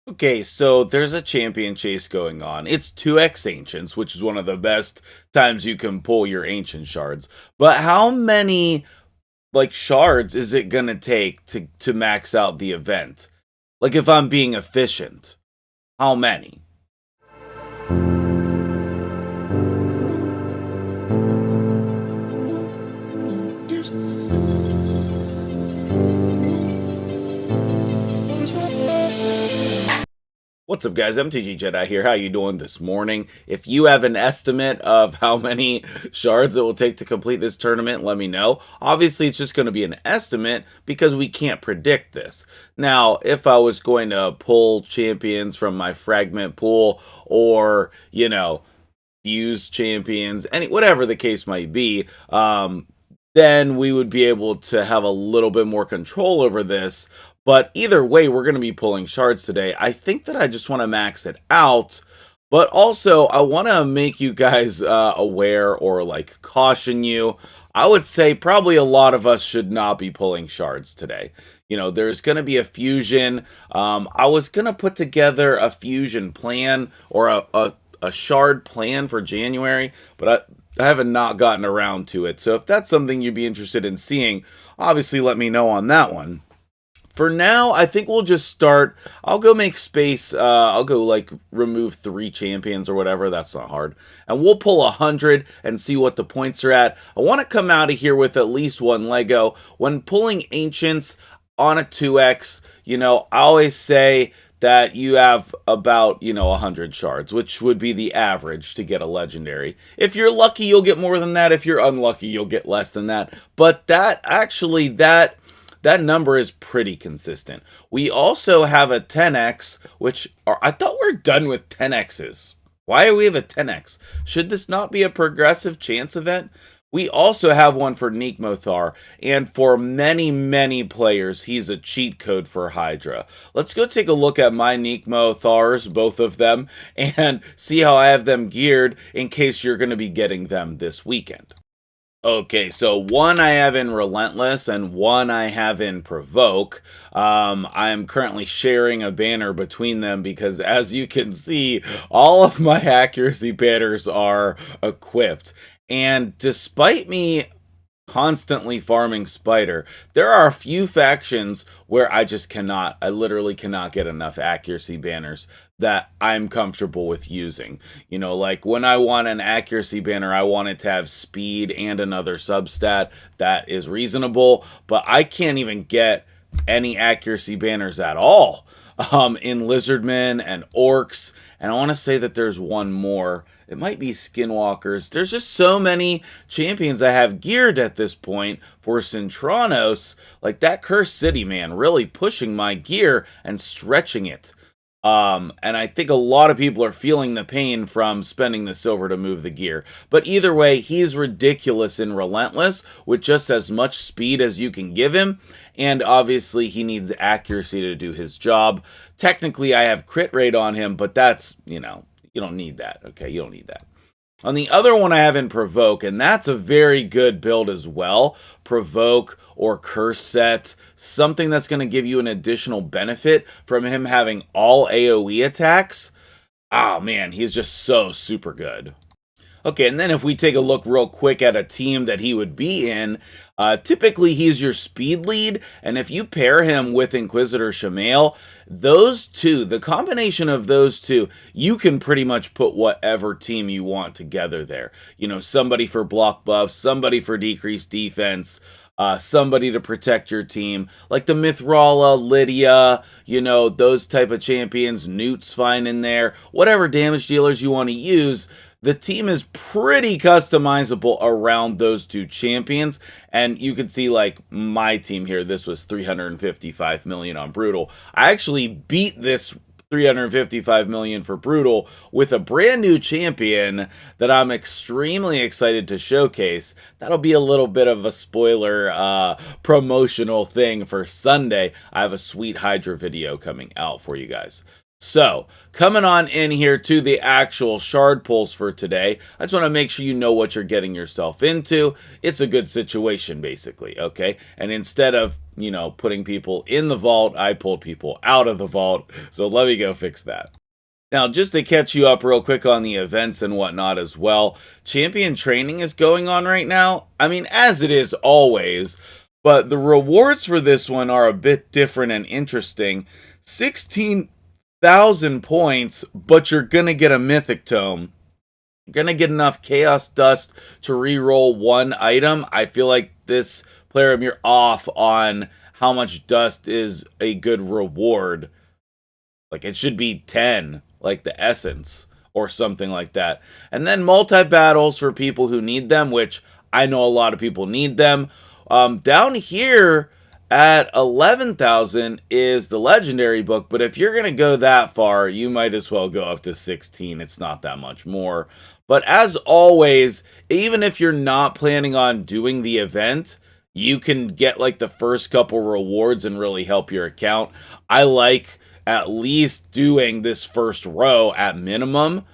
Okay, so there's a champion chase going on. It's 2x ancients, which is one of the best times you can pull your ancient shards. But how many like shards is it gonna take to max out the event? Like if I'm being efficient, how many? What's up, guys? MtgJedi here. How you doing this morning? If you have an estimate of how many shards it will take to complete this tournament, let me know. Obviously, it's just going to be an estimate because we can't predict this. Now, if I was going to pull champions from my fragment pool or, fuse champions, whatever the case might be, then we would be able to have a little bit more control over this. But either way, we're going to be pulling shards today. I think that I just want to max it out. But also, I want to make you guys aware or like caution you. I would say probably a lot of us should not be pulling shards today. There's going to be a fusion. I was going to put together a fusion plan or a shard plan for January, but I haven't not gotten around to it. So if that's something you'd be interested in seeing, obviously let me know on that one. For now, I think we'll just start. I'll go make space. I'll go like remove 3 champions or whatever. That's not hard. And we'll pull 100 and see what the points are at. I want to come out of here with at least 1 Lego. When pulling ancients on a 2x, I always say that you have about, 100 shards, which would be the average to get a legendary. If you're lucky, you'll get more than that. If you're unlucky, you'll get less than that. But that number is pretty consistent. We also have a 10x, I thought we're done with 10x's. Why do we have a 10x? Should this not be a progressive chance event? We also have one for Nekmo Thaar, and for many, many players, he's a cheat code for Hydra. Let's go take a look at my Nekmo Thaars, both of them, and see how I have them geared in case you're going to be getting them this weekend. Okay, so one I have in Relentless and one I have in Provoke. I'm currently sharing a banner between them because, as you can see, all of my accuracy banners are equipped. And despite me constantly farming Spider, there are a few factions where I literally cannot get enough accuracy banners that I'm comfortable with using. Like when I want an accuracy banner, I want it to have speed and another substat that is reasonable, but I can't even get any accuracy banners at all in Lizardmen and Orcs, and I want to say that there's one more. It might be Skinwalkers. There's just so many champions I have geared at this point for Centranos. Like that Cursed City, man, really pushing my gear and stretching it. And I think a lot of people are feeling the pain from spending the silver to move the gear. But either way, he's ridiculous in Relentless with just as much speed as you can give him. And obviously, he needs accuracy to do his job. Technically, I have crit rate on him, but that's, you don't need that, okay? You don't need that. On the other one, I have in Provoke, and that's a very good build as well. Provoke or Curse Set, something that's going to give you an additional benefit from him having all AoE attacks. Oh, man, he's just so super good. Okay, and then if we take a look real quick at a team that he would be in, typically he's your speed lead, and if you pair him with Inquisitor Shamail, those two, the combination of those two, you can pretty much put whatever team you want together there. Somebody for block buffs, somebody for decreased defense, somebody to protect your team, like the Mithrala, Lydia, those type of champions. Newt's fine in there. Whatever damage dealers you want to use, the team is pretty customizable around those two champions. And you can see, like, my team here, this was 355 million on Brutal. I actually beat this 355 million for Brutal with a brand new champion that I'm extremely excited to showcase. That'll be a little bit of a spoiler promotional thing for Sunday. I have a sweet Hydra video coming out for you guys. So, coming on in here to the actual shard pulls for today, I just want to make sure you know what you're getting yourself into. It's a good situation, basically, okay? And instead of, putting people in the vault, I pulled people out of the vault. So let me go fix that. Now, just to catch you up real quick on the events and whatnot as well, champion training is going on right now. I mean, as it is always, but the rewards for this one are a bit different and interesting. 16,000 points, but you're going to get a mythic tome. You're going to get enough chaos dust to re-roll one item. I feel like this player, you're off on how much dust is a good reward. Like, it should be 10, like the essence or something like that. And then multi-battles for people who need them, which I know a lot of people need them. Down here at 11,000 is the legendary book, but if you're going to go that far, you might as well go up to 16. It's not that much more. But as always, even if you're not planning on doing the event, you can get like the first couple rewards and really help your account. I like at least doing this first row at minimum.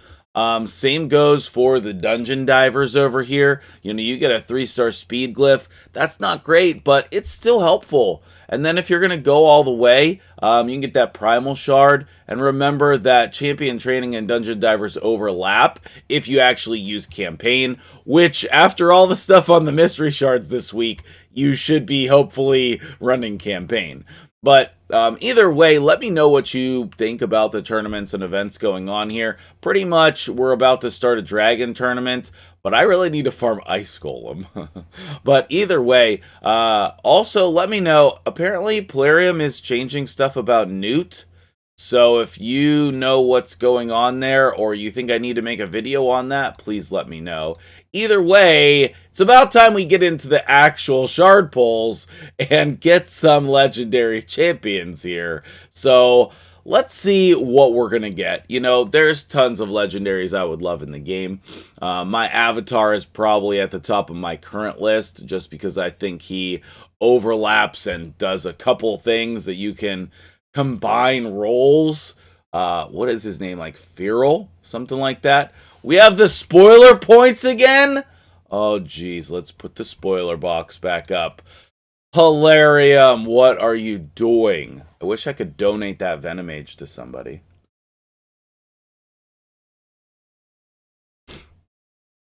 Same goes for the dungeon divers over here. You get a 3-star speed glyph. That's not great, but it's still helpful. And then if you're going to go all the way, you can get that primal shard. And remember that champion training and dungeon divers overlap if you actually use campaign, which after all the stuff on the mystery shards this week, you should be hopefully running campaign. But either way, let me know what you think about the tournaments and events going on here. Pretty much, we're about to start a dragon tournament, but I really need to farm Ice Golem. But either way, also let me know. Apparently, Plarium is changing stuff about Newt. So if you know what's going on there, or you think I need to make a video on that, please let me know. Either way, it's about time we get into the actual shard pulls and get some legendary champions here. So let's see what we're going to get. There's tons of legendaries I would love in the game. My avatar is probably at the top of my current list just because I think he overlaps and does a couple things that you can combine roles. What is his name? Like Feral? Something like that. We have the spoiler points again? Oh, geez. Let's put the spoiler box back up. Hilarium, what are you doing? I wish I could donate that Venomage to somebody.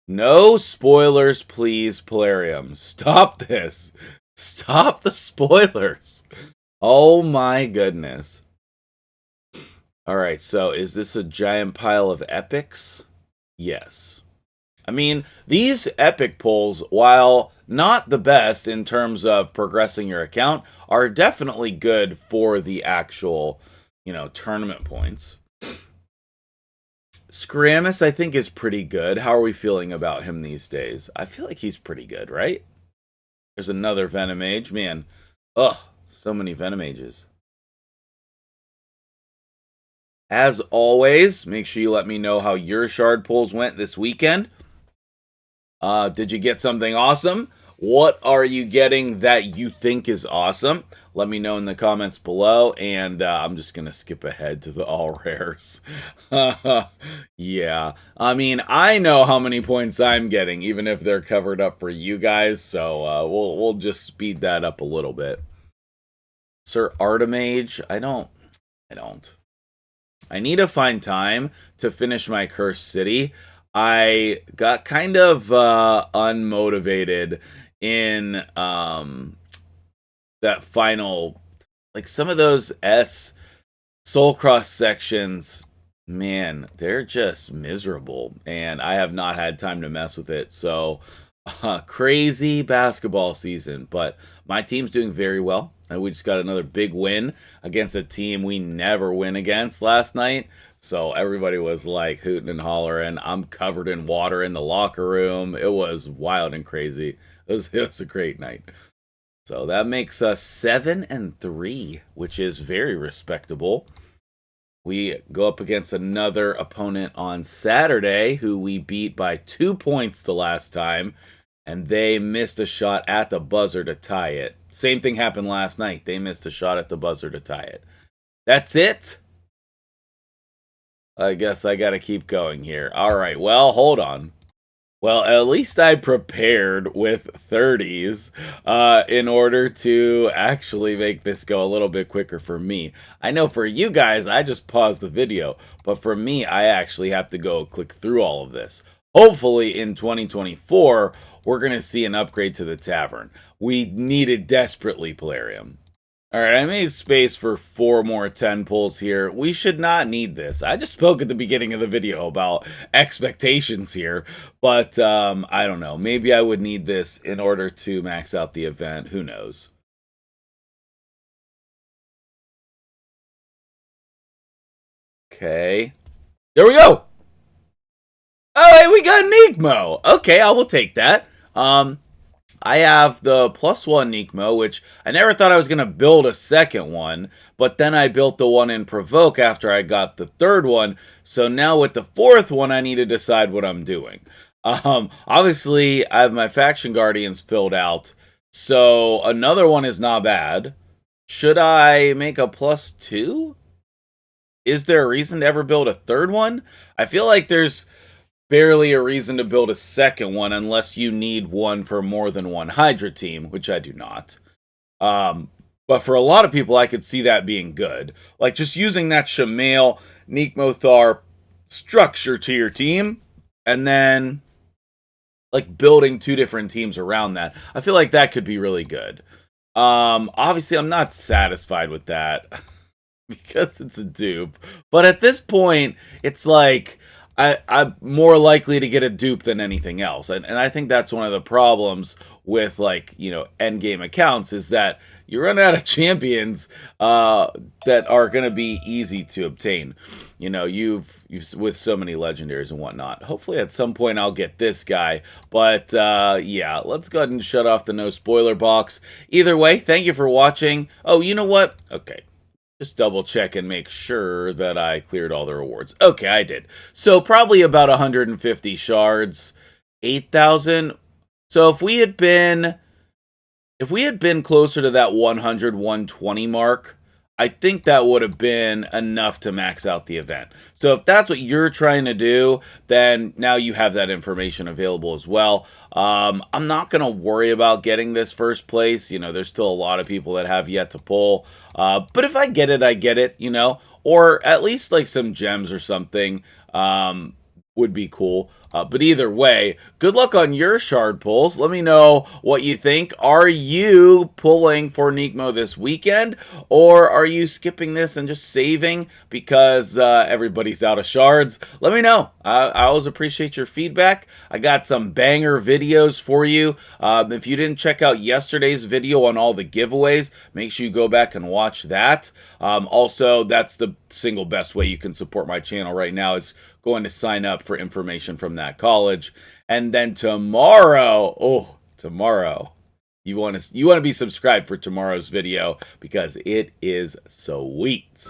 No spoilers, please, Plarium. Stop this. Stop the spoilers. Oh my goodness. Alright, so is this a giant pile of epics? Yes. I mean, these epic pulls, while not the best in terms of progressing your account, are definitely good for the actual, tournament points. Scramus, I think, is pretty good. How are we feeling about him these days? I feel like he's pretty good, right? There's another Venomage. Man, ugh. So many Venomages. As always, make sure you let me know how your shard pulls went this weekend. Did you get something awesome? What are you getting that you think is awesome? Let me know in the comments below, and I'm just going to skip ahead to the all rares. Yeah, I mean, I know how many points I'm getting, even if they're covered up for you guys, so we'll just speed that up a little bit. Sir Artemage, I don't. I need to find time to finish my Cursed City. I got kind of unmotivated in that final, like some of those Soul Cross sections, man, they're just miserable, and I have not had time to mess with it. So crazy basketball season, but my team's doing very well. And we just got another big win against a team we never win against last night. So everybody was like hooting and hollering. I'm covered in water in the locker room. It was wild and crazy. It was a great night. So that makes us 7-3, which is very respectable. We go up against another opponent on Saturday who we beat by 2 points the last time, and they missed a shot at the buzzer to tie it. Same thing happened last night. They missed a shot at the buzzer to tie it. That's it. I guess I gotta keep going here. Alright, well, hold on. Well, at least I prepared with 30s in order to actually make this go a little bit quicker for me. I know for you guys, I just paused the video, but for me, I actually have to go click through all of this. Hopefully in 2024, we're going to see an upgrade to the tavern. We need it desperately, Polarium. Alright, I made space for 4 more 10 pulls here. We should not need this. I just spoke at the beginning of the video about expectations here, but I don't know. Maybe I would need this in order to max out the event. Who knows? Okay. There we go! Alright, we got Nekmo! Okay, I will take that. I have the +1 Nekmo, which I never thought I was going to build a second one, but then I built the one in Provoke after I got the third one, so now with the fourth one, I need to decide what I'm doing. Obviously, I have my Faction Guardians filled out, so another one is not bad. Should I make a +2? Is there a reason to ever build a third one? I feel like there's barely a reason to build a second one unless you need one for more than one Hydra team, which I do not. But for a lot of people, I could see that being good. Like, just using that Shamail, Nekmo Thaar structure to your team, and then, like, building 2 different teams around that. I feel like that could be really good. Obviously, I'm not satisfied with that because it's a dupe. But at this point, it's like, I'm more likely to get a dupe than anything else. And I think that's one of the problems with, like, you know, endgame accounts is that you run out of champions that are going to be easy to obtain. You know, you've with so many legendaries and whatnot. Hopefully at some point I'll get this guy. But yeah, let's go ahead and shut off the no spoiler box. Either way, thank you for watching. Oh, you know what? Okay. Just double check and make sure that I cleared all the rewards. Okay, I did. So probably about 150 shards, 8,000. So if we had been closer to that 100, 120 mark, I think that would have been enough to max out the event. So if that's what you're trying to do, then now you have that information available as well. I'm not going to worry about getting this first place. You know, there's still a lot of people that have yet to pull. But if I get it, you know, or at least like some gems or something would be cool. But either way, good luck on your shard pulls. Let me know what you think. Are you pulling for Nekmo this weekend? Or are you skipping this and just saving because everybody's out of shards? Let me know. I always appreciate your feedback. I got some banger videos for you. If you didn't check out yesterday's video on all the giveaways, make sure you go back and watch that. Also, that's the single best way you can support my channel right now is going to sign up for information from that college. And then tomorrow, you want to be subscribed for tomorrow's video because it is sweet.